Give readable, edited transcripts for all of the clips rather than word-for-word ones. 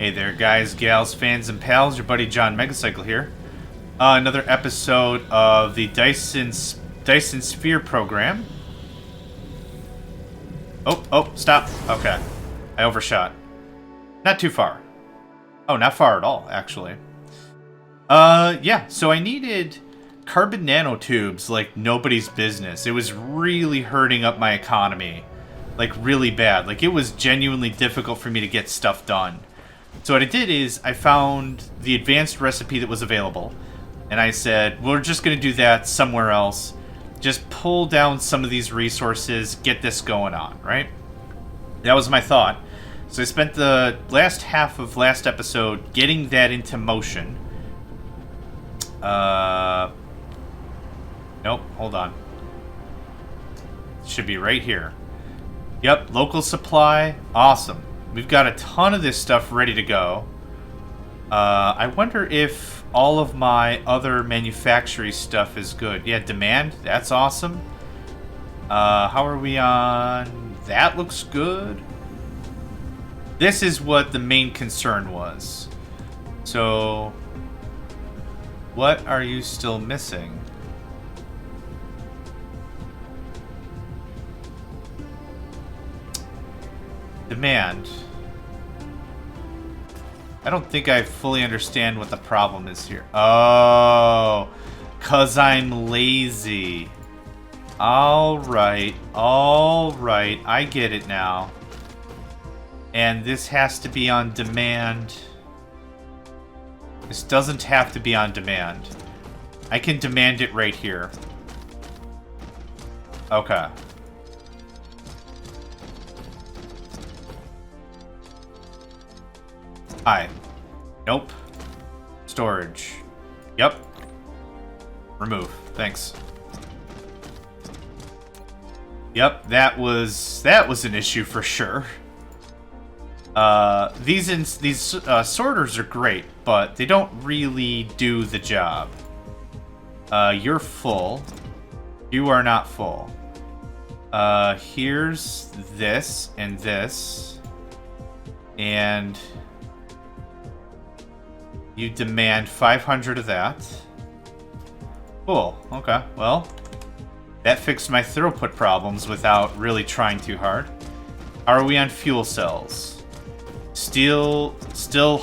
Hey there, guys, gals, fans, and pals. Your buddy John Megacycle here. Another episode of the Dyson Sphere program. Oh, stop. Okay. I overshot. Not too far. Oh, not far at all, actually. Yeah, so I needed carbon nanotubes like nobody's business. It was really hurting up my economy. Like, really bad. Like, it was genuinely difficult for me to get stuff done. So what I did is I found the advanced recipe that was available, and I said, we're just going to do that somewhere else. Just pull down some of these resources, get this going on, right? That was my thought. So I spent the last half of last episode getting that into motion. Nope, hold on. It should be right here. Yep, local supply, awesome. We've got a ton of this stuff ready to go. I wonder if all of my other manufacturing stuff is good. Yeah, demand, that's awesome. How are we on? That looks good. This is what the main concern was. So, what are you still missing? Demand. I don't think I fully understand what the problem is here. Oh, 'cause I'm lazy. Alright, I get it now. And this has to be on demand. This doesn't have to be on demand. I can demand it right here. Okay. Hi. Nope. Storage. Yep. Remove. Thanks. Yep, that was an issue for sure. These sorters are great, but they don't really do the job. You're full. You are not full. Here's this and this. And you demand 500 of that. Cool. Okay. Well, that fixed my throughput problems without really trying too hard. How are we on fuel cells? Still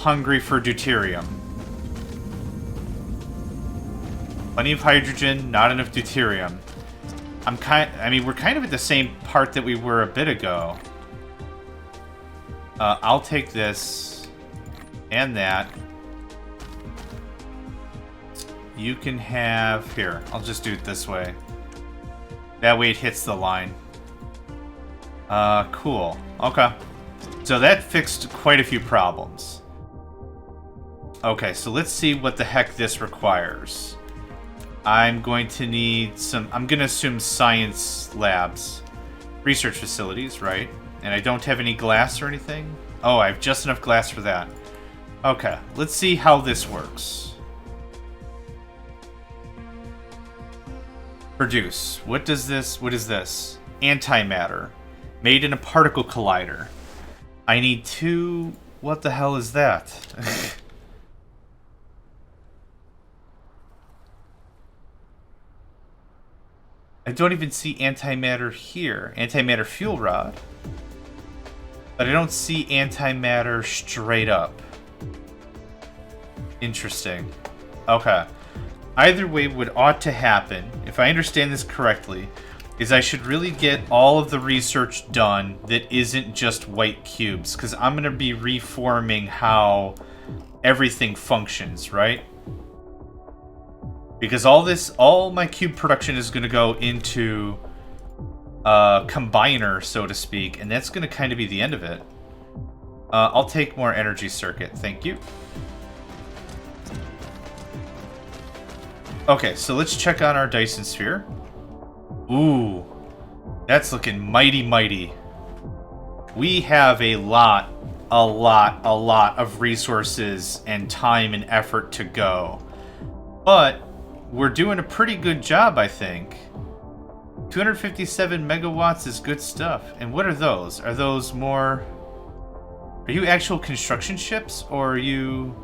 hungry for deuterium. Plenty of hydrogen, not enough deuterium. I mean, we're kind of at the same part that we were a bit ago. I'll take this and that. You can have... Here, I'll just do it this way. That way it hits the line. Cool. Okay. So that fixed quite a few problems. Okay, so let's see what the heck this requires. I'm going to need some... I'm going to assume science labs. Research facilities, right? And I don't have any glass or anything? Oh, I have just enough glass for that. Okay, let's see how this works. Produce. What is this? Antimatter. Made in a particle collider. I need 2... What the hell is that? I don't even see antimatter here. Antimatter fuel rod. But I don't see antimatter straight up. Interesting. Okay. Either way, what ought to happen, if I understand this correctly, is I should really get all of the research done that isn't just white cubes, because I'm going to be reforming how everything functions, right? Because all my cube production is going to go into a combiner, so to speak, and that's going to kind of be the end of it. I'll take more energy circuit, thank you. Okay, so let's check on our Dyson sphere. Ooh, that's looking mighty, mighty. We have a lot of resources and time and effort to go. But we're doing a pretty good job, I think. 257 megawatts is good stuff. And what are those? Are those more Are you actual construction ships, or are you...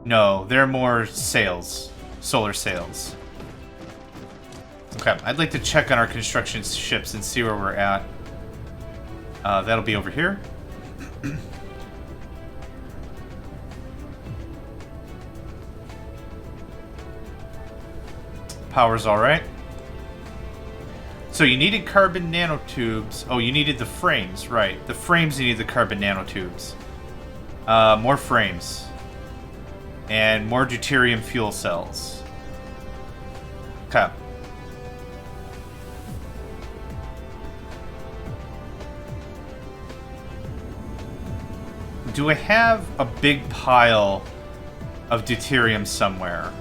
No, they're more sails. Solar sails. Okay, I'd like to check on our construction ships and see where we're at. That'll be over here. Power's alright. So you needed carbon nanotubes. Oh, you needed the frames, right. The frames, you need the carbon nanotubes. More frames. And more deuterium fuel cells. Okay. Do I have a big pile of deuterium somewhere?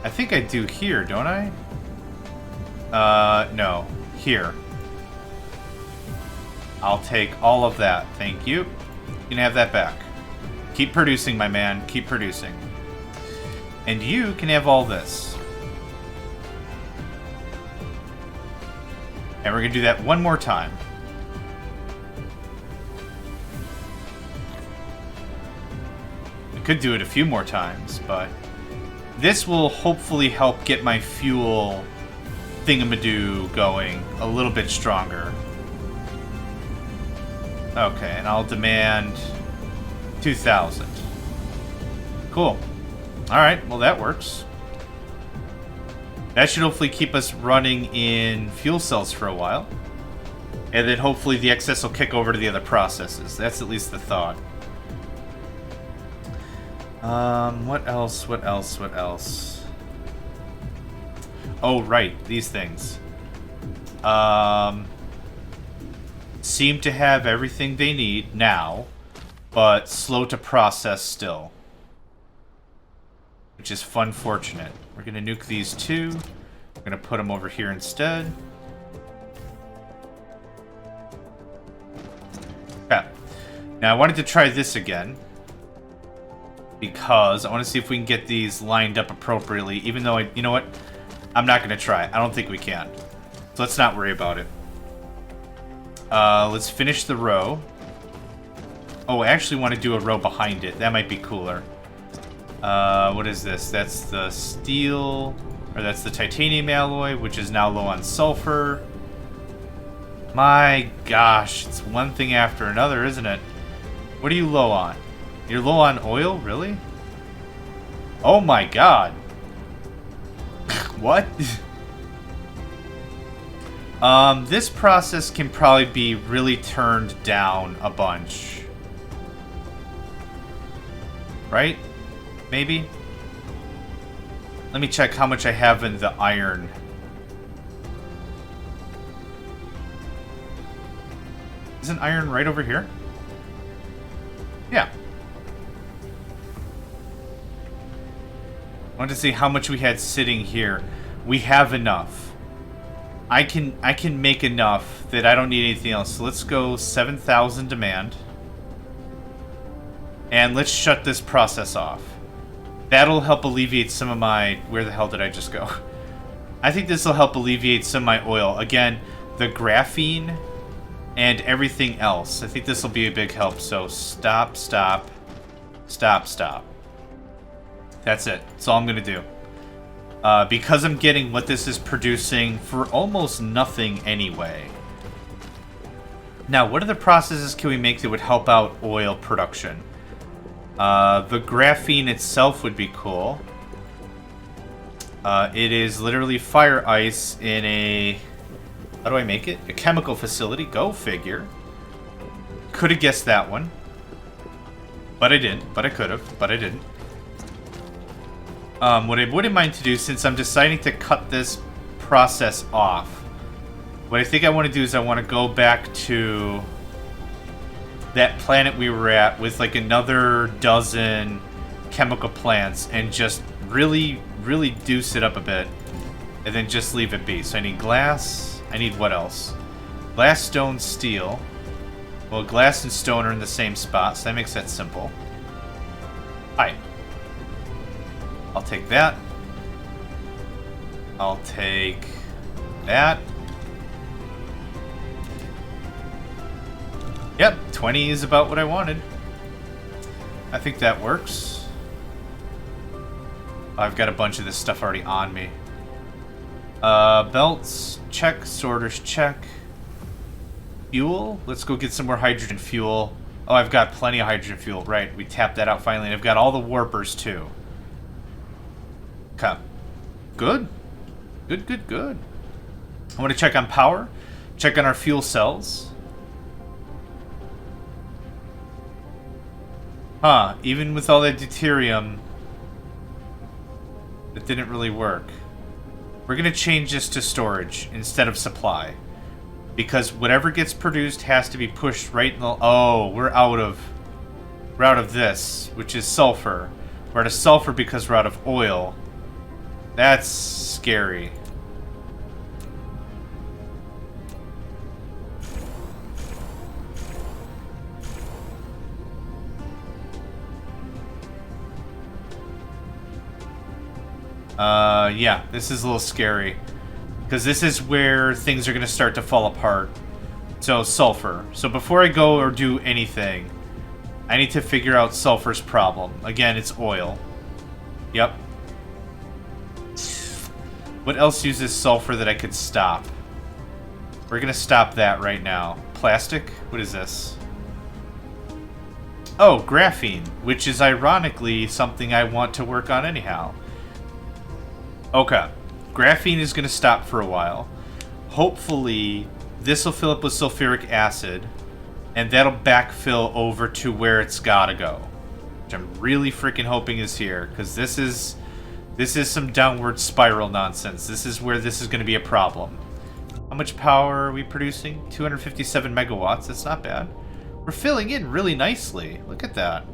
I think I do here, don't I? No. Here. I'll take all of that. Thank you. You can have that back. Keep producing, my man. Keep producing. And you can have all this. And we're going to do that one more time. We could do it a few more times, but this will hopefully help get my fuel thingamadoo going a little bit stronger. Okay, and I'll demand 2,000. Cool. Alright, well that works. That should hopefully keep us running in fuel cells for a while. And then hopefully the excess will kick over to the other processes. That's at least the thought. What else? What else? What else? Oh, right. These things. Seem to have everything they need now, but slow to process still. Which is fun-fortunate. We're going to nuke these two. We're going to put them over here instead. Okay. Now, I wanted to try this again. Because I want to see if we can get these lined up appropriately, even though you know what? I'm not going to try. I don't think we can. So let's not worry about it. Let's finish the row. Oh, I actually want to do a row behind it. That might be cooler. What is this? That's the steel, or that's the titanium alloy, which is now low on sulfur. My gosh, it's one thing after another, isn't it? What are you low on? You're low on oil? Really? Oh my god. What? This process can probably be really turned down a bunch. Right? Maybe? Let me check how much I have in the iron. Isn't iron right over here? Yeah. I wanted to see how much we had sitting here. We have enough. I can make enough that I don't need anything else. So let's go 7,000 demand. And let's shut this process off. That'll help alleviate some of my... Where the hell did I just go? I think this will help alleviate some of my oil. Again, the graphene and everything else. I think this will be a big help. So stop, stop, stop, stop. That's it. That's all I'm going to do. Because I'm getting what this is producing for almost nothing anyway. Now, what other processes can we make that would help out oil production? The graphene itself would be cool. It is literally fire ice in a... How do I make it? A chemical facility. Go figure. Could have guessed that one. But I didn't. But I could have. But I didn't. What I wouldn't mind to do, since I'm deciding to cut this process off, what I think I want to do is I want to go back to that planet we were at with like another dozen chemical plants and just really, really deuce it up a bit and then just leave it be. So I need glass. I need what else? Glass, stone, steel. Well, glass and stone are in the same spot, so that makes that simple. Hi. I'll take that. I'll take that. Yep, 20 is about what I wanted. I think that works. I've got a bunch of this stuff already on me. Belts, check. Sorters, check. Fuel? Let's go get some more hydrogen fuel. Oh, I've got plenty of hydrogen fuel. Right, we tapped that out finally. And I've got all the warpers, too. Okay. Good. Good, good, good. I want to check on power. Check on our fuel cells. Huh, even with all that deuterium, it didn't really work. We're going to change this to storage instead of supply. Because whatever gets produced has to be pushed right in the... Oh, we're out of this, which is sulfur. We're out of sulfur because we're out of oil. That's scary. Yeah, this is a little scary. Because this is where things are going to start to fall apart. So, sulfur. So before I go or do anything, I need to figure out sulfur's problem. Again, it's oil. Yep. What else uses sulfur that I could stop? We're going to stop that right now. Plastic? What is this? Oh, graphene, which is ironically something I want to work on anyhow. Okay. Graphene is going to stop for a while. Hopefully, this will fill up with sulfuric acid, and that'll backfill over to where it's got to go. Which I'm really freaking hoping is here, because this is some downward spiral nonsense. This is where this is going to be a problem. How much power are we producing? 257 megawatts. That's not bad. We're filling in really nicely. Look at that.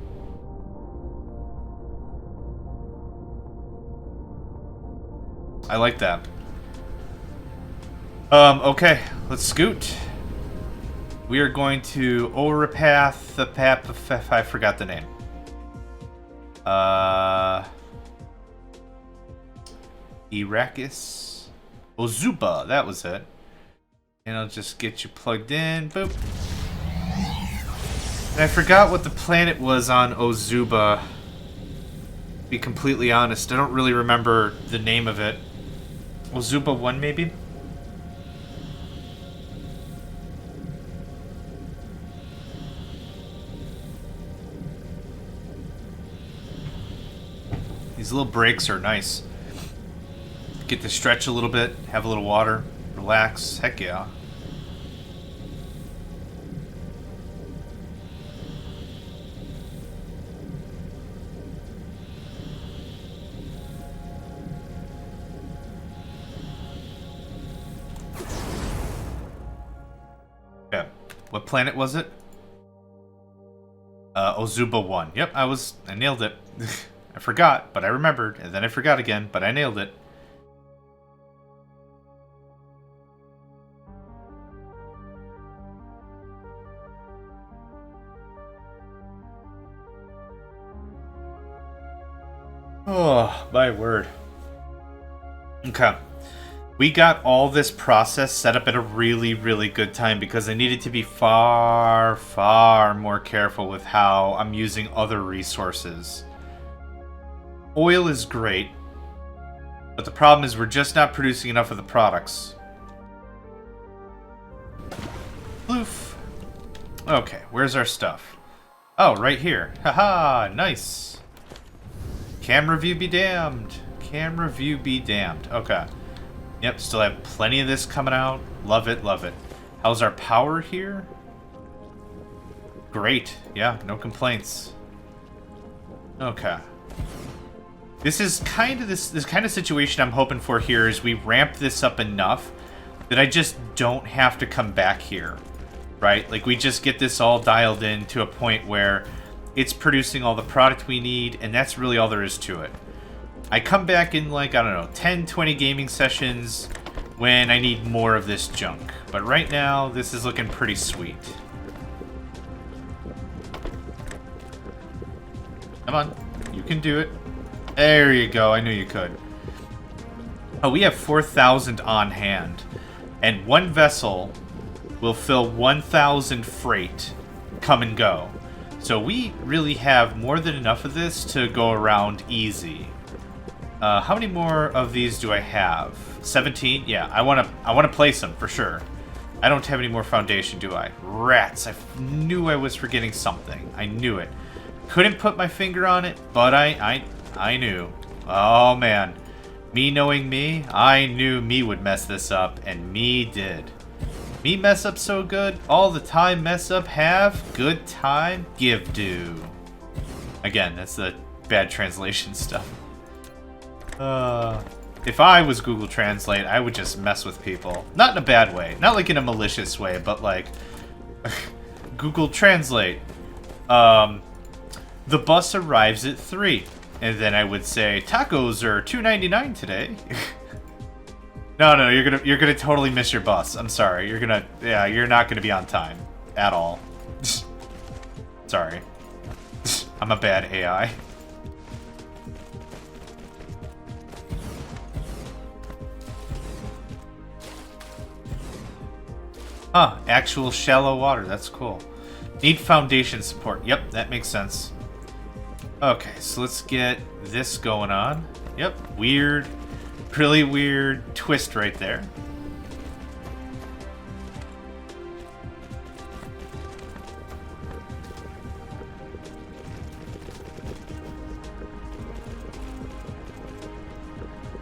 I like that. Okay, let's scoot. We are going to overpath the path. I forgot the name. Arrakis. Ozuba, that was it. And I'll just get you plugged in. Boop. And I forgot what the planet was on Ozuba. To be completely honest, I don't really remember the name of it. Ozuba 1, maybe? These little breaks are nice. Get to stretch a little bit, have a little water, relax. Heck yeah. Yeah. What planet was it? Ozuba 1. Yep, I nailed it. I forgot, but I remembered, and then I forgot again, but I nailed it. Oh, my word. Okay. We got all this process set up at a really, really good time because I needed to be far, far more careful with how I'm using other resources. Oil is great, but the problem is we're just not producing enough of the products. Bloof. Okay, where's our stuff? Oh, right here. Haha, nice. Camera view be damned. Camera view be damned. Okay. Yep, still have plenty of this coming out. Love it, love it. How's our power here? Great. Yeah, no complaints. Okay. This is kind of this kind of situation I'm hoping for here is we ramp this up enough that I just don't have to come back here. Right? Like we just get this all dialed in to a point where it's producing all the product we need, and that's really all there is to it. I come back in like, I don't know, 10, 20 gaming sessions when I need more of this junk. But right now, this is looking pretty sweet. Come on, you can do it. There you go, I knew you could. Oh, we have 4,000 on hand. And one vessel will fill 1,000 freight come and go. So we really have more than enough of this to go around easy. How many more of these do I have? 17? Yeah, I wanna place them for sure. I don't have any more foundation, do I? Rats! I knew I was forgetting something. I knew it. Couldn't put my finger on it, but I knew. Oh man, me knowing me, I knew me would mess this up, and me did. Me mess up so good, all the time mess up have, good time give do. Again, that's the bad translation stuff. If I was Google Translate, I would just mess with people. Not in a bad way, not like in a malicious way, but like, Google Translate. The bus arrives at 3. And then I would say, tacos are $2.99 today. No, you're gonna totally miss your bus. I'm sorry. You're not gonna be on time at all. Sorry. I'm a bad AI. Huh, actual shallow water. That's cool. Need foundation support. Yep, that makes sense. Okay, so let's get this going on. Yep, weird, really weird twist right there.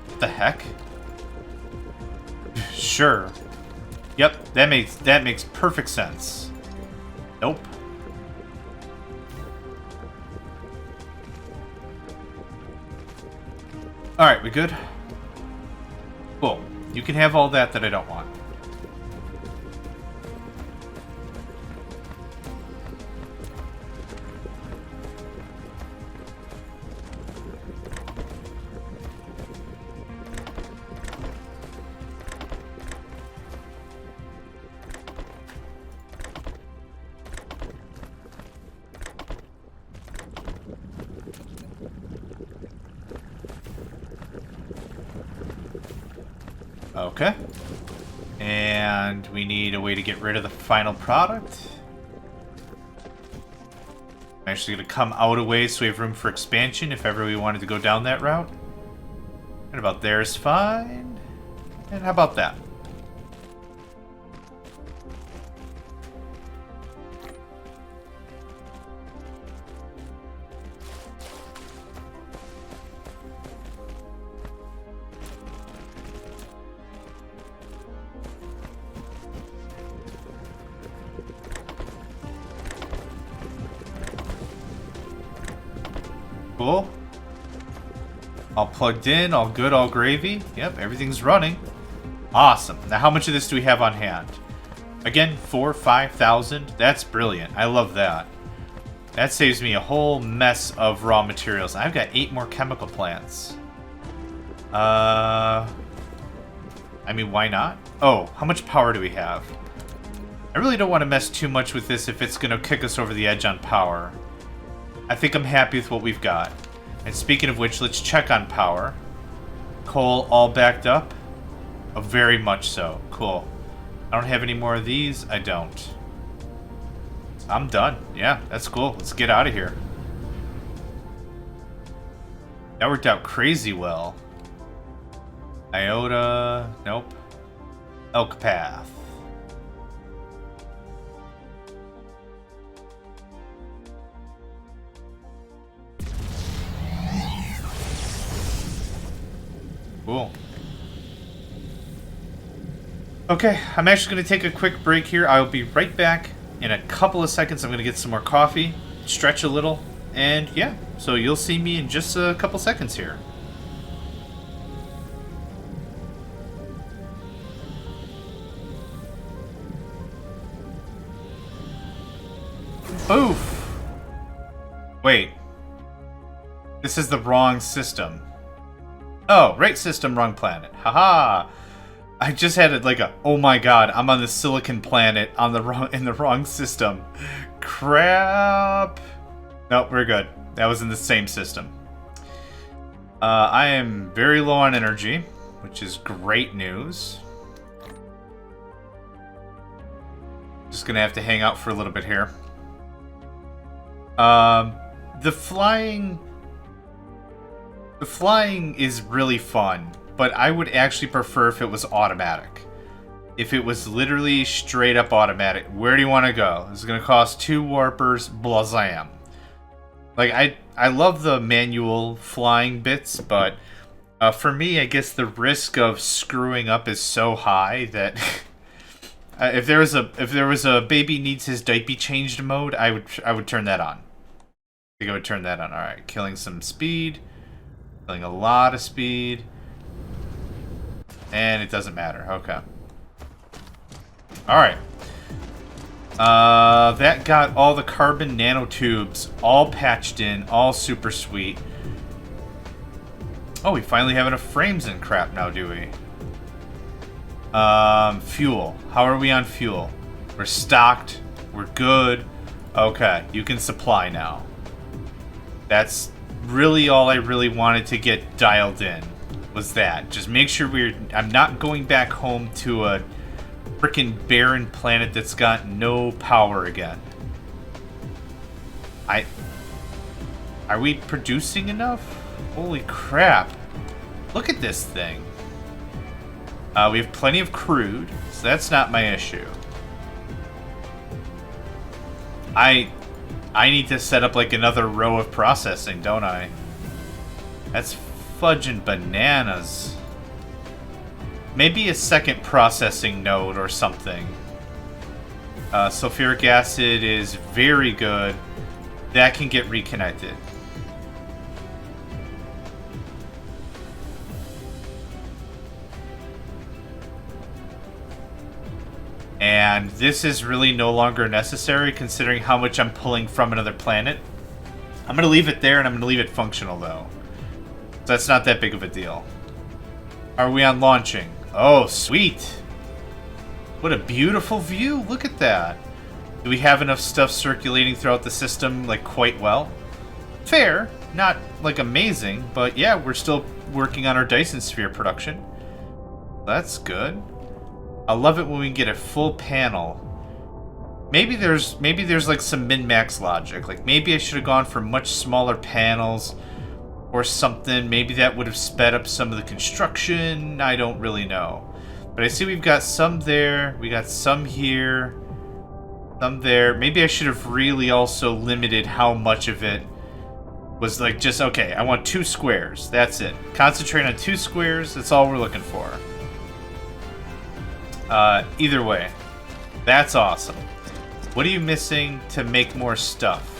What the heck? Sure. Yep, that makes perfect sense. Nope. Alright, we good? Cool. You can have all that I don't want. Okay. And we need a way to get rid of the final product. I'm actually going to come out a way so we have room for expansion if ever we wanted to go down that route. And about there is fine. And how about that? Cool. All plugged in, all good, all gravy. Yep, everything's running. Awesome. Now, how much of this do we have on hand? Again, 4,000, 5,000. That's brilliant. I love that. That saves me a whole mess of raw materials. I've got 8 more chemical plants. I mean, why not? Oh, how much power do we have? I really don't want to mess too much with this if it's going to kick us over the edge on power. I think I'm happy with what we've got. And speaking of which, let's check on power. Coal all backed up? Oh, very much so. Cool. I don't have any more of these. I don't. I'm done. Yeah, that's cool. Let's get out of here. That worked out crazy well. Iota. Nope. Elk Path. Cool. Okay, I'm actually going to take a quick break here. I'll be right back in a couple of seconds. I'm going to get some more coffee, stretch a little, and yeah, so you'll see me in just a couple seconds here. Oof! Wait. This is the wrong system. Oh, right system, wrong planet. Haha! I just had it like a, oh my god, I'm on the silicon planet on the in the wrong system. Crap! Nope, we're good. That was in the same system. I am very low on energy, which is great news. Just gonna have to hang out for a little bit here. The flying is really fun, but I would actually prefer if it was automatic. If it was literally straight up automatic. Where do you want to go? This is going to cost 2 warpers, blazam. Like, I love the manual flying bits, but for me, I guess the risk of screwing up is so high that if there was a baby needs his diaper changed mode, I would turn that on. I think I would turn that on. All right, killing some speed, killing a lot of speed, and it doesn't matter. Okay. All right. That got all the carbon nanotubes all patched in, all super sweet. Oh, we finally have enough frames and crap now, do we? Fuel. How are we on fuel? We're stocked. We're good. Okay, you can supply now. That's really all I really wanted to get dialed in, was that. Just make sure I'm not going back home to a freaking barren planet that's got no power again. Are we producing enough? Holy crap. Look at this thing. We have plenty of crude, so that's not my issue. I need to set up like another row of processing, don't I? That's fudging bananas. Maybe a second processing node or something. Sulfuric acid is very good. That can get reconnected. And this is really no longer necessary considering how much I'm pulling from another planet. I'm going to leave it there and I'm going to leave it functional though. So that's not that big of a deal. Are we on launching? Oh, sweet. What a beautiful view. Look at that. Do we have enough stuff circulating throughout the system, like, quite well? Fair. Not, like, amazing, but yeah, we're still working on our Dyson sphere production. That's good. I love it when we get a full panel. Maybe there's like some min-max logic. Like, maybe I should have gone for much smaller panels or something. Maybe that would have sped up some of the construction. I don't really know. But I see we've got some there. We got some here. Some there. Maybe I should have really also limited how much of it was like just, okay, I want 2 squares. That's it. Concentrate on 2 squares. That's all we're looking for. Either way. That's awesome. What are you missing to make more stuff?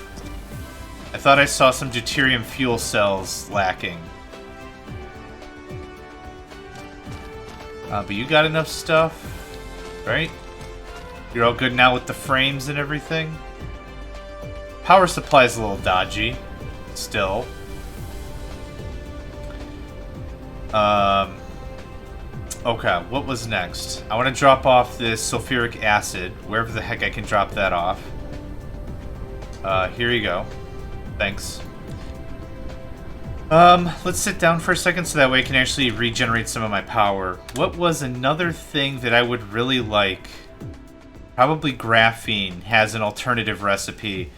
I thought I saw some deuterium fuel cells lacking. But you got enough stuff, right? You're all good now with the frames and everything? Power supply is a little dodgy, still. Okay, what was next? I want to drop off this sulfuric acid, wherever the heck I can drop that off. Here you go. Thanks. Let's sit down for a second so that way I can actually regenerate some of my power. What was another thing that I would really like? Probably graphene has an alternative recipe.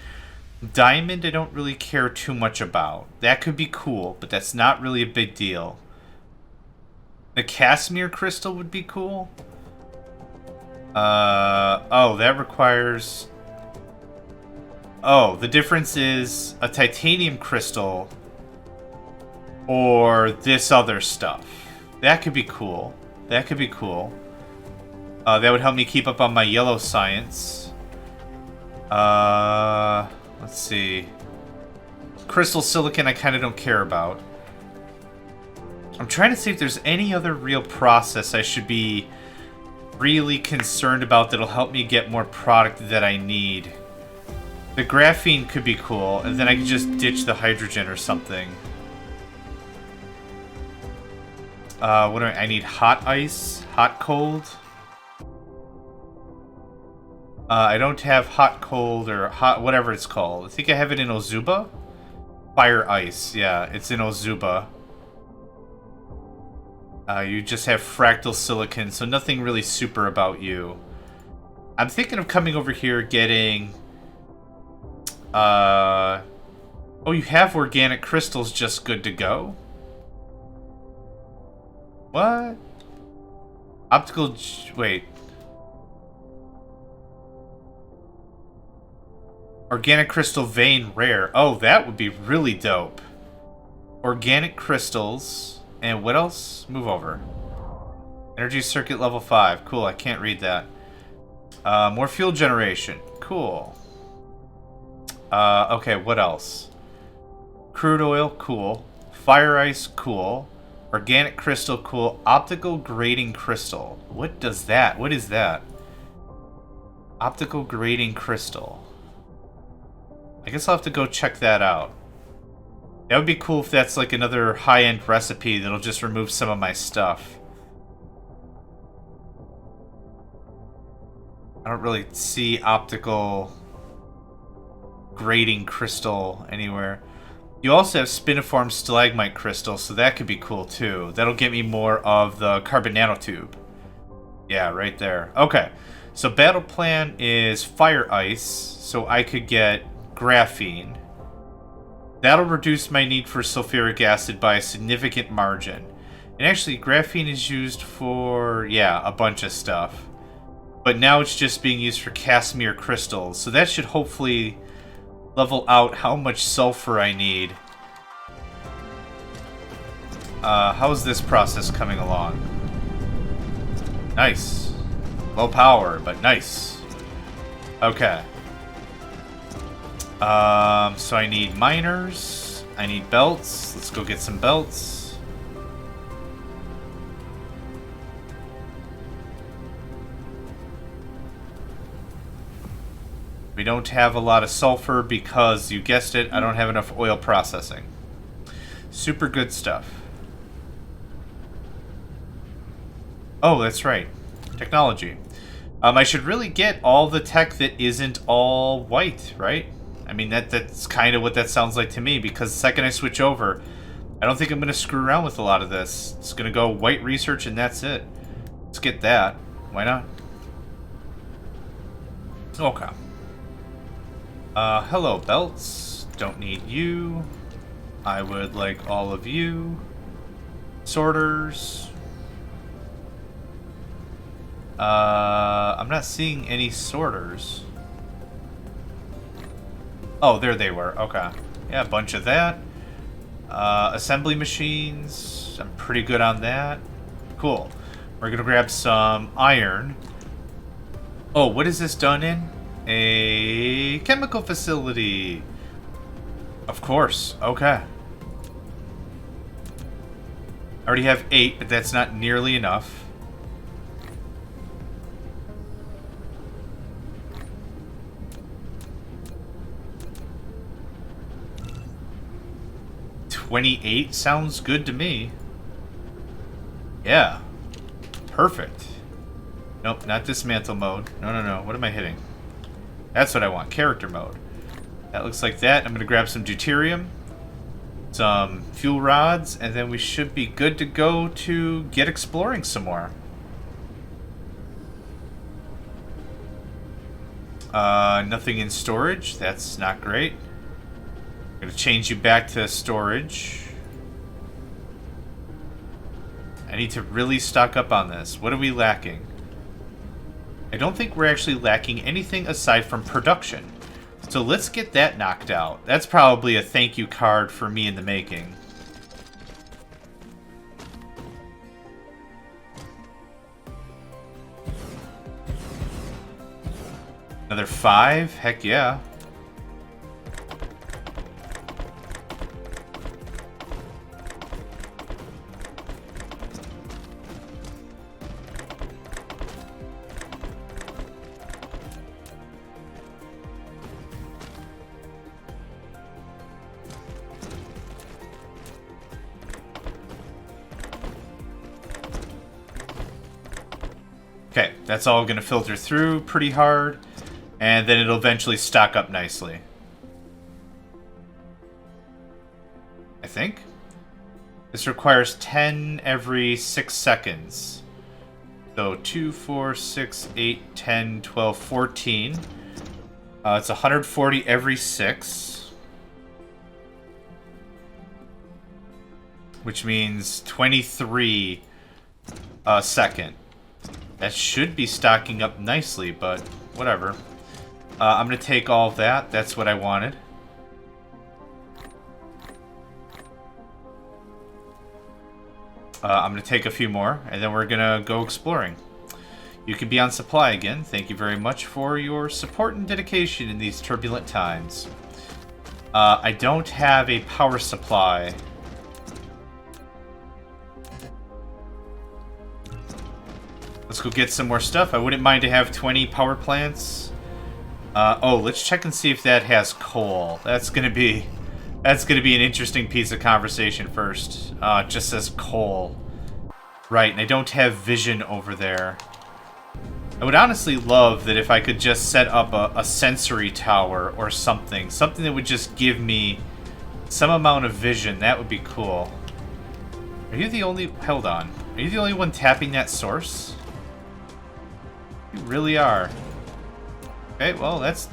Diamond I don't really care too much about. That could be cool, but that's not really a big deal. The Casimir crystal would be cool. Oh, that requires... Oh, the difference is a titanium crystal or this other stuff. That could be cool. That could be cool. That would help me keep up on my yellow science. Let's see. Crystal silicon I kind of don't care about. I'm trying to see if there's any other real process I should be really concerned about that'll help me get more product that I need. The graphene could be cool, and then I could just ditch the hydrogen or something. What do I need? Hot ice? Hot cold? I don't have hot cold or hot whatever it's called. I think I have it in Ozuba? Fire ice, yeah, it's in Ozuba. You just have fractal silicon, so nothing really super about you. I'm thinking of coming over here getting Oh, you have organic crystals just good to go? What? Optical... Wait. Organic crystal vein rare. Oh, that would be really dope. Organic crystals. And what else? Move over. Energy circuit level 5. Cool, I can't read that. More fuel generation. Cool. Okay, what else? Crude oil, cool. Fire ice, cool. Organic crystal, cool. Optical grading crystal. What does that? What is that? Optical grading crystal. I guess I'll have to go check that out. That would be cool if that's like another high-end recipe that'll just remove some of my stuff. I don't really see optical grading crystal anywhere. You also have spiniform stalagmite crystal, so that could be cool too. That'll get me more of the carbon nanotube. Yeah, right there. Okay, so battle plan is fire ice, so I could get graphene. That'll reduce my need for sulfuric acid by a significant margin. And actually, graphene is used for, yeah, a bunch of stuff. But now it's just being used for Casimir crystals, so that should hopefully level out how much sulfur I need. How is this process coming along? Nice. Low power, but nice. Okay. So I need miners. I need belts. Let's go get some belts. We don't have a lot of sulfur because, you guessed it, I don't have enough oil processing. Super good stuff. Oh, that's right. Technology. I should really get all the tech that isn't all white, right? I mean, that's kind of what that sounds like to me, because the second I switch over, I don't think I'm going to screw around with a lot of this. It's going to go white research and that's it. Let's get that. Why not? Okay. Hello, belts. Don't need you. I would like all of you. Sorters. I'm not seeing any sorters. Oh, there they were. Okay. Yeah, a bunch of that. Assembly machines. I'm pretty good on that. Cool. We're gonna grab some iron. Oh, what is this done in? A chemical facility. Of course. Okay. I already have 8, but that's not nearly enough. $28 sounds good to me. Yeah. Perfect. Nope, not dismantle mode. No. What am I hitting? That's what I want. Character mode. That looks like that. I'm going to grab some deuterium, some fuel rods, and then we should be good to go to get exploring some more. Nothing in storage. That's not great. I'm going to change you back to storage. I need to really stock up on this. What are we lacking? I don't think we're actually lacking anything aside from production. So let's get that knocked out. That's probably a thank you card for me in the making. Another 5? Heck yeah. Okay, that's all going to filter through pretty hard, and then it'll eventually stock up nicely. I think. This requires 10 every 6 seconds. So 2, 4, 6, 8, 10, 12, 14. It's 140 every 6. Which means 23 a second. That should be stocking up nicely, but whatever. I'm going to take all of that. That's what I wanted. I'm going to take a few more, and then we're going to go exploring. You can be on supply again. Thank you very much for your support and dedication in these turbulent times. I don't have a power supply. Let's go get some more stuff. I wouldn't mind to have 20 power plants. Oh, let's check and see if that has coal. That's gonna be an interesting piece of conversation first. It just says coal. Right, and I don't have vision over there. I would honestly love that if I could just set up a sensory tower or something. Something that would just give me some amount of vision. That would be cool. Are you the only... Hold on. Are you the only one tapping that source? You really are. Okay, well, that's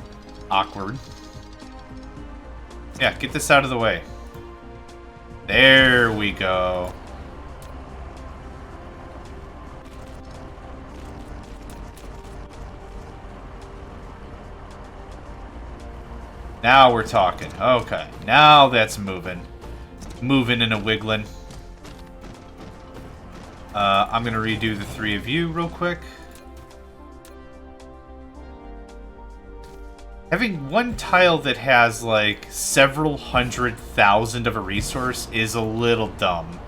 awkward. Yeah, get this out of the way. There we go. Now we're talking. Okay, now that's moving. Moving and a wiggling. I'm gonna redo the 3 of you real quick. Having one tile that has like several 100,000 of a resource is a little dumb.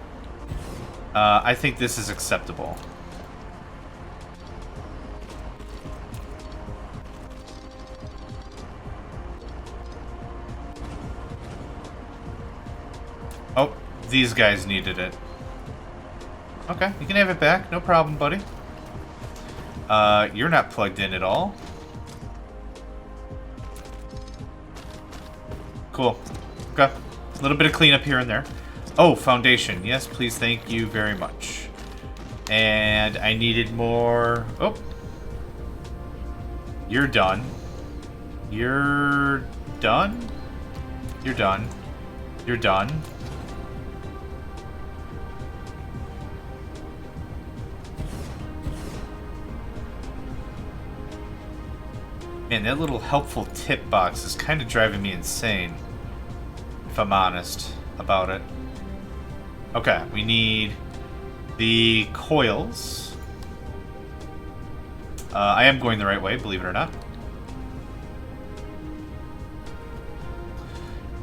I think this is acceptable. Oh, these guys needed it. Okay, you can have it back. No problem, buddy. You're not plugged in at all. Cool. Okay. A little bit of cleanup here and there. Oh, foundation. Yes, please. Thank you very much. And I needed more... Oh. You're done. You're done? You're done. You're done. Man, that little helpful tip box is kind of driving me insane, if I'm honest about it. Okay, we need the coils. I am going the right way, believe it or not.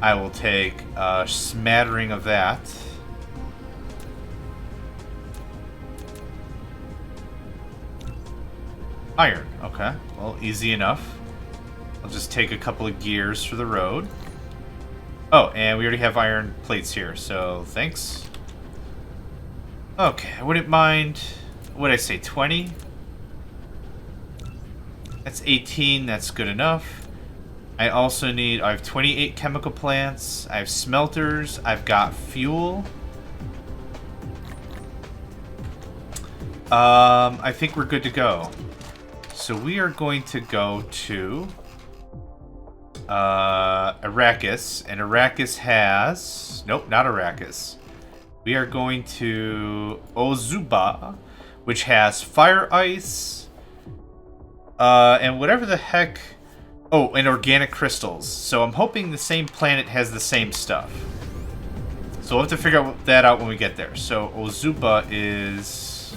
I will take a smattering of that. Iron, okay. Well, easy enough. I'll just take a couple of gears for the road. Oh, and we already have iron plates here, so thanks. Okay, I wouldn't mind... What did I say, 20? That's 18, that's good enough. I also need... I have 28 chemical plants. I have smelters. I've got fuel. I think we're good to go. So we are going to go to Arrakis, and Arrakis has... Nope, not Arrakis. We are going to Ozuba, which has fire ice, and whatever the heck... Oh, and organic crystals. So I'm hoping the same planet has the same stuff. So we'll have to figure that out when we get there. So Ozuba is...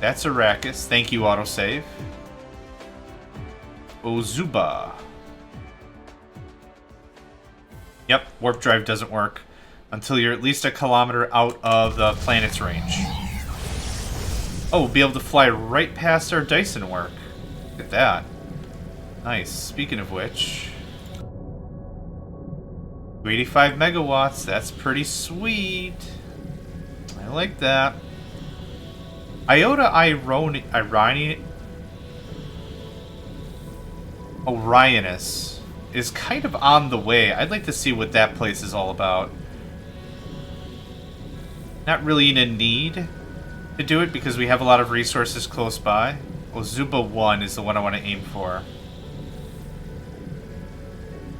That's Arrakis. Thank you, autosave. Ozuba. Yep, warp drive doesn't work until you're at least a kilometer out of the planet's range. Oh, we'll be able to fly right past our Dyson work. Look at that. Nice. Speaking of which... 285 megawatts, that's pretty sweet. I like that. Iota Orionis is kind of on the way. I'd like to see what that place is all about. Not really in a need to do it because we have a lot of resources close by. Ozuba 1 is the one I want to aim for.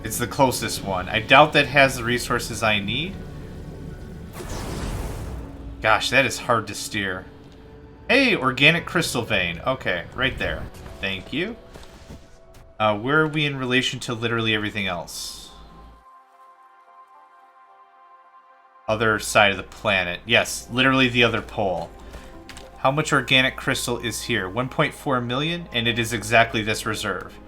It's the closest one. I doubt that has the resources I need. Gosh, that is hard to steer. Hey, organic crystal vein. Okay, right there. Thank you. Where are we in relation to literally everything else? Other side of the planet. Yes, literally the other pole. How much organic crystal is here? 1.4 million, and it is exactly this reserve.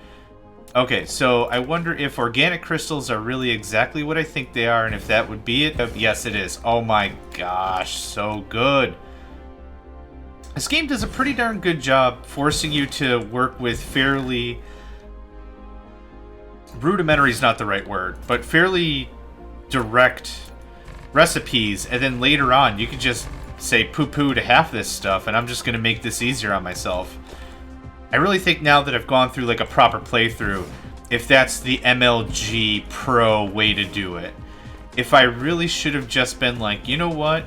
Okay, so I wonder if organic crystals are really exactly what I think they are, and if that would be it. Yes, it is. Oh my gosh, so good. This game does a pretty darn good job forcing you to work with fairly... rudimentary is not the right word, but fairly direct recipes, and then later on you can just say poo-poo to half this stuff, and I'm just going to make this easier on myself. I really think now that I've gone through like a proper playthrough, if that's the MLG Pro way to do it. If I really should have just been like, you know what?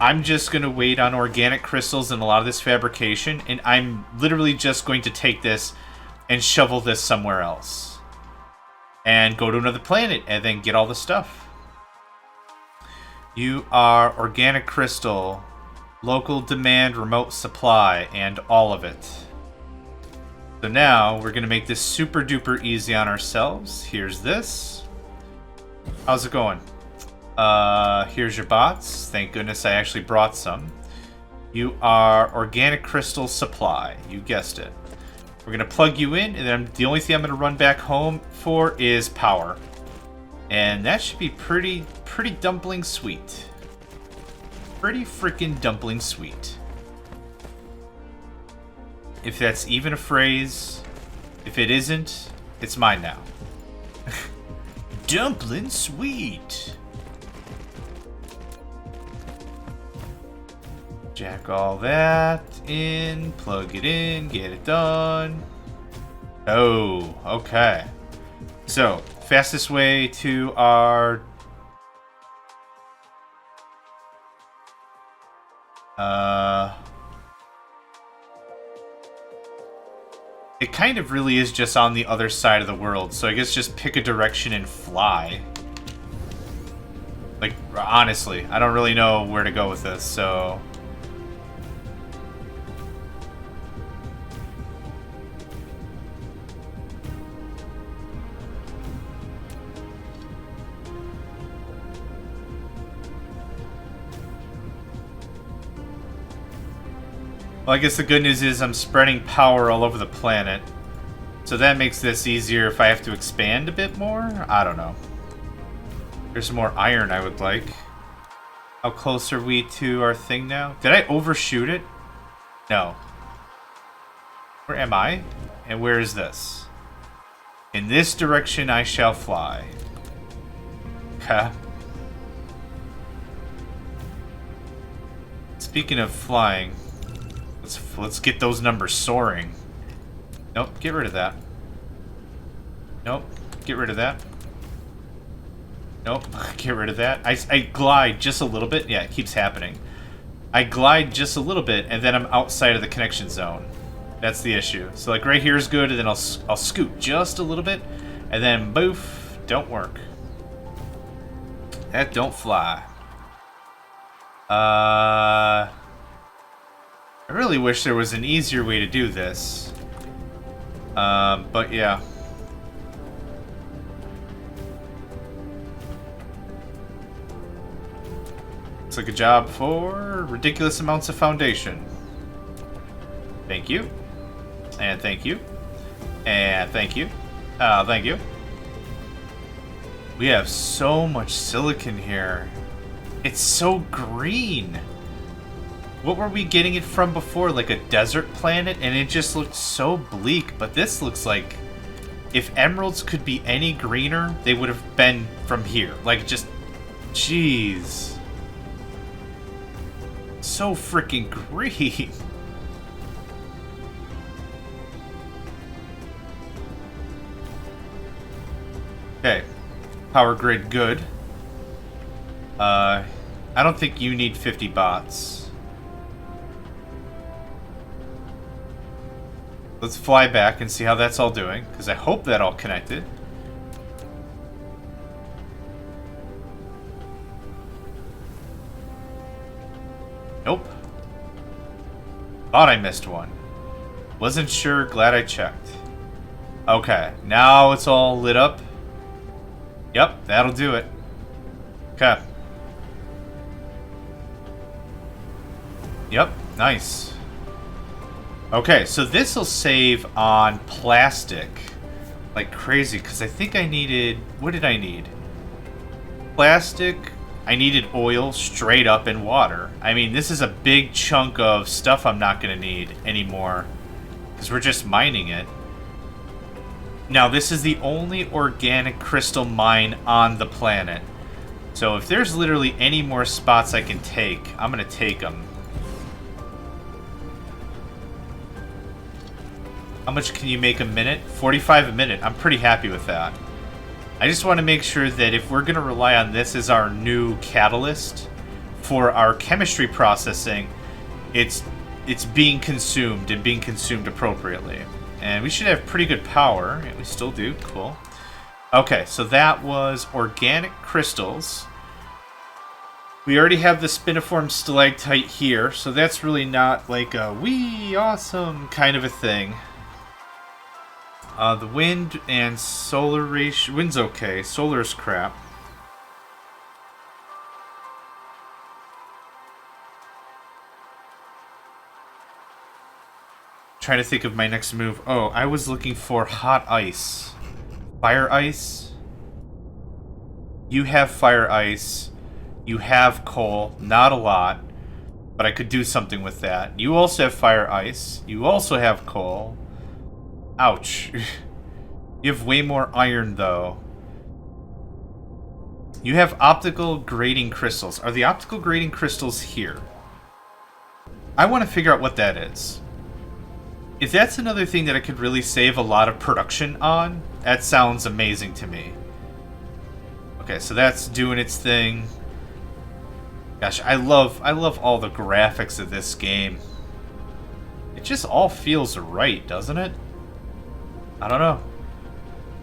I'm just going to wait on organic crystals and a lot of this fabrication, and I'm literally just going to take this and shovel this somewhere else. And go to another planet, and then get all the stuff. You are organic crystal, local demand, remote supply, and all of it. So now, we're going to make this super duper easy on ourselves. Here's this. How's it going? Here's your bots. Thank goodness I actually brought some. You are organic crystal supply. You guessed it. We're going to plug you in, and then the only thing I'm going to run back home for is power. And that should be pretty dumpling sweet. Pretty freaking dumpling sweet. If that's even a phrase, if it isn't, it's mine now. Dumpling sweet. Jack all that in, plug it in, get it done. Oh, okay. So, fastest way to our... It kind of really is just on the other side of the world, so I guess just pick a direction and fly. Like, honestly, I don't really know where to go with this, so... Well, I guess the good news is I'm spreading power all over the planet. So that makes this easier if I have to expand a bit more? I don't know. There's some more iron I would like. How close are we to our thing now? Did I overshoot it? No. Where am I? And where is this? In this direction I shall fly. Okay. Speaking of flying... Let's get those numbers soaring. Nope, get rid of that. Nope, get rid of that. Nope, get rid of that. I glide just a little bit. Yeah, it keeps happening. I glide just a little bit, and then I'm outside of the connection zone. That's the issue. So like right here is good, and then I'll scoot just a little bit, and then boof, don't work. That don't fly. I really wish there was an easier way to do this. But yeah. Looks like a job for ridiculous amounts of foundation. Thank you. And thank you. And thank you. Thank you. We have so much silicon here. It's so green. What were we getting it from before? Like a desert planet? And it just looked so bleak. But this looks like... if emeralds could be any greener, they would have been from here. Like, just... jeez. So freaking green. Okay. Power grid good. I don't think you need 50 bots. Let's fly back and see how that's all doing, because I hope that all connected. Nope. Thought I missed one. Wasn't sure, glad I checked. Okay, now it's all lit up. Yep, that'll do it. Okay. Yep, nice. Okay, so this'll save on plastic like crazy, because I think I needed... What did I need? Plastic. I needed oil straight up in water. I mean, this is a big chunk of stuff I'm not going to need anymore, because we're just mining it. Now, this is the only organic crystal mine on the planet. So if there's literally any more spots I can take, I'm going to take them. How much can you make a minute? 45 a minute. I'm pretty happy with that. I just want to make sure that if we're going to rely on this as our new catalyst for our chemistry processing, it's being consumed and being consumed appropriately. And we should have pretty good power. And we still do. Cool. Okay, so that was organic crystals. We already have the spiniform stalactite here, so that's really not like a wee awesome kind of a thing. The wind and solar ratio... Wind's okay. Solar's crap. Trying to think of my next move. Oh, I was looking for hot ice. Fire ice. You have fire ice. You have coal. Not a lot. But I could do something with that. You also have fire ice. You also have coal. Ouch. You have way more iron, though. You have optical grading crystals. Are the optical grading crystals here? I want to figure out what that is. If that's another thing that I could really save a lot of production on, that sounds amazing to me. Okay, so that's doing its thing. Gosh, I love all the graphics of this game. It just all feels right, doesn't it? I don't know.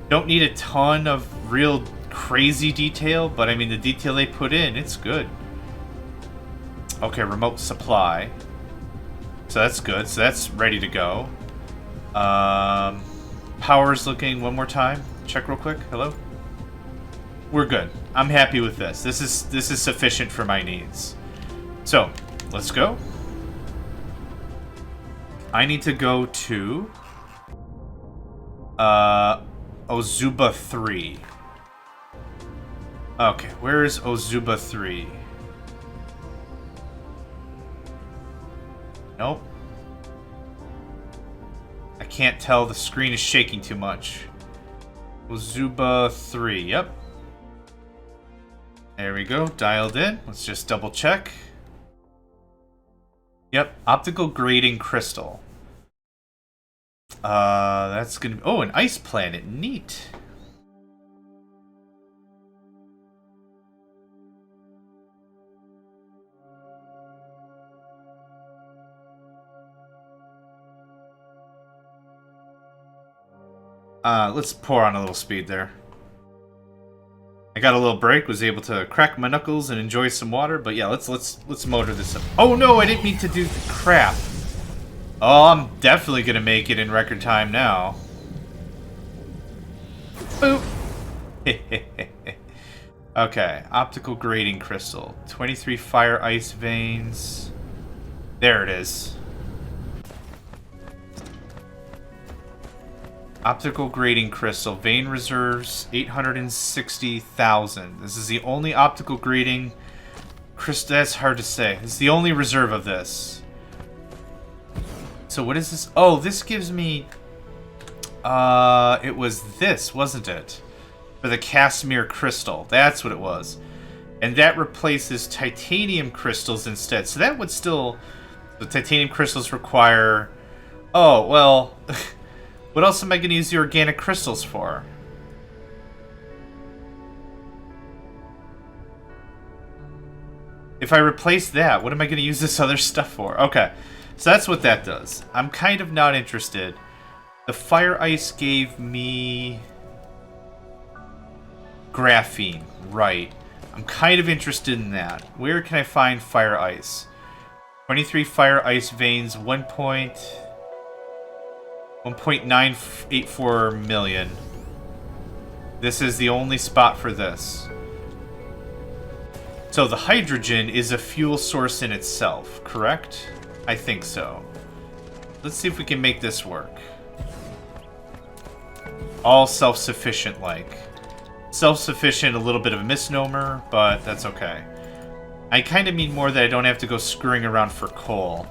Don't need a ton of real crazy detail, but I mean the detail they put in, it's good. Okay, remote supply. So that's good. So that's ready to go. Power's looking one more time. Check real quick. Hello? We're good. I'm happy with this. This is sufficient for my needs. So, let's go. I need to go to Ozuba 3. Okay, where is Ozuba 3? Nope. I can't tell. The screen is shaking too much. Ozuba 3. Yep. There we go. Dialed in. Let's just double check. Yep. Optical grading crystal. That's gonna be... Oh, an ice planet. Neat. Let's pour on a little speed there. I got a little break, was able to crack my knuckles and enjoy some water, but yeah, let's motor this up. Oh no, I didn't mean to do crap. Oh, I'm definitely gonna make it in record time now. Boop. Okay, optical grading crystal. 23 fire ice veins. There it is. Optical grading crystal. Vein reserves 860,000. This is the only optical grading crystal. That's hard to say. It's the only reserve of this. So what is this? Oh, this gives me... it was this, wasn't it? For the Casimir crystal. That's what it was. And that replaces titanium crystals instead. So that would still... The titanium crystals require... Oh, well... What else am I going to use the organic crystals for? If I replace that, what am I going to use this other stuff for? Okay, so that's what that does. I'm kind of not interested. The fire ice gave me... Graphene, right. I'm kind of interested in that. Where can I find fire ice? 23 fire ice veins, 1.984 million. This is the only spot for this. So the hydrogen is a fuel source in itself, correct? I think so. Let's see if we can make this work. All self-sufficient like. Self-sufficient, a little bit of a misnomer, but that's okay. I kind of mean more that I don't have to go screwing around for coal.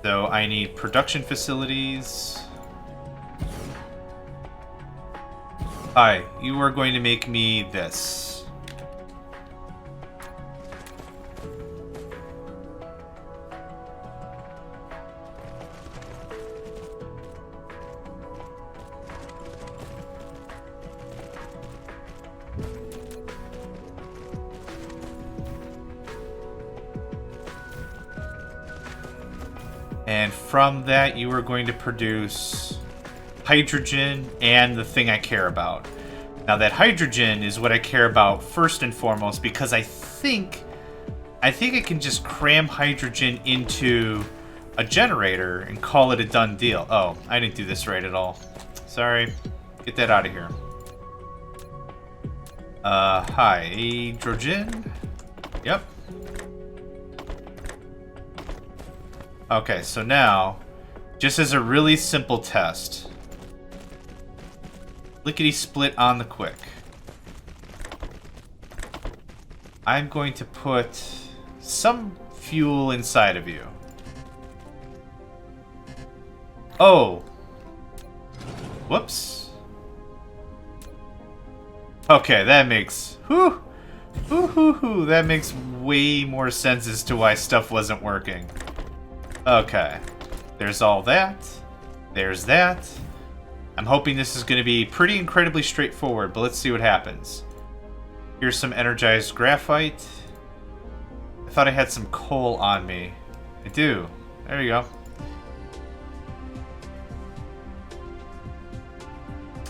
So I need production facilities. Hi, you are going to make me this. And from that, you are going to produce hydrogen and the thing I care about. Now, that hydrogen is what I care about first and foremost because I think I can just cram hydrogen into a generator and call it a done deal. Oh, I didn't do this right at all. Sorry. Get that out of here. Hydrogen. Yep. Okay, so now, just as a really simple test, lickety split on the quick. I'm going to put some fuel inside of you. Oh. Whoops. Okay, that makes... that makes way more sense as to why stuff wasn't working. Okay, there's all that. There's that. I'm hoping this is going to be pretty incredibly straightforward, but let's see what happens. Here's some energized graphite. I thought I had some coal on me. I do. There you go.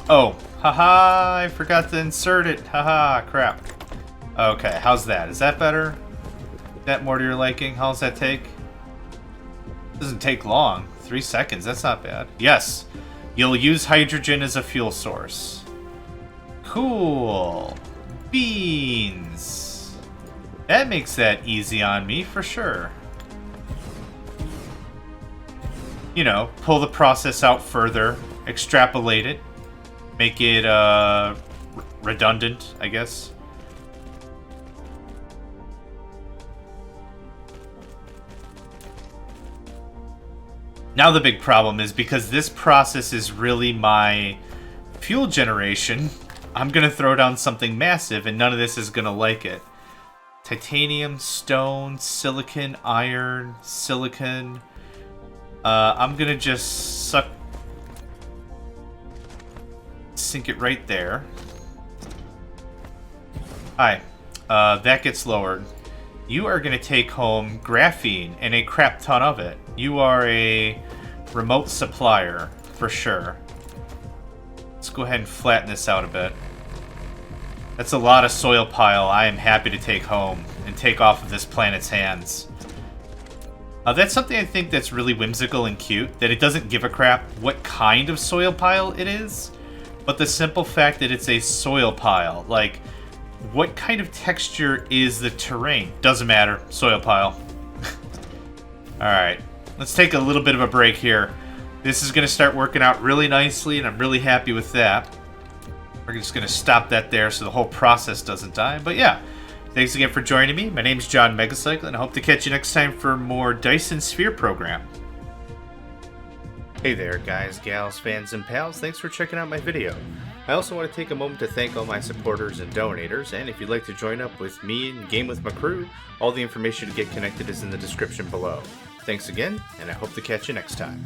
Oh, haha, I forgot to insert it. Haha, crap. Okay, how's that? Is that better? Is that more to your liking? How does that take? Doesn't take long. 3 seconds, that's not bad. Yes, you'll use hydrogen as a fuel source. Cool. Beans. That makes that easy on me for sure. You know, pull the process out further, extrapolate it, make it redundant, I guess. Now the big problem is because this process is really my fuel generation, I'm going to throw down something massive and none of this is going to like it. Titanium, stone, silicon, iron, silicon. I'm going to just sink it right there. Hi. That gets lowered. You are going to take home graphene and a crap ton of it. You are a remote supplier, for sure. Let's go ahead and flatten this out a bit. That's a lot of soil pile I am happy to take home and take off of this planet's hands. That's something I think that's really whimsical and cute, that it doesn't give a crap what kind of soil pile it is, but the simple fact that it's a soil pile, like, what kind of texture is the terrain? Doesn't matter. Soil pile. Alright. Let's take a little bit of a break here. This is going to start working out really nicely, and I'm really happy with that. We're just going to stop that there so the whole process doesn't die. But yeah, thanks again for joining me. My name's John Megacycle, and I hope to catch you next time for more Dyson Sphere Program. Hey there, guys, gals, fans, and pals. Thanks for checking out my video. I also want to take a moment to thank all my supporters and donators, and if you'd like to join up with me and game with my crew, all the information to get connected is in the description below. Thanks again, and I hope to catch you next time.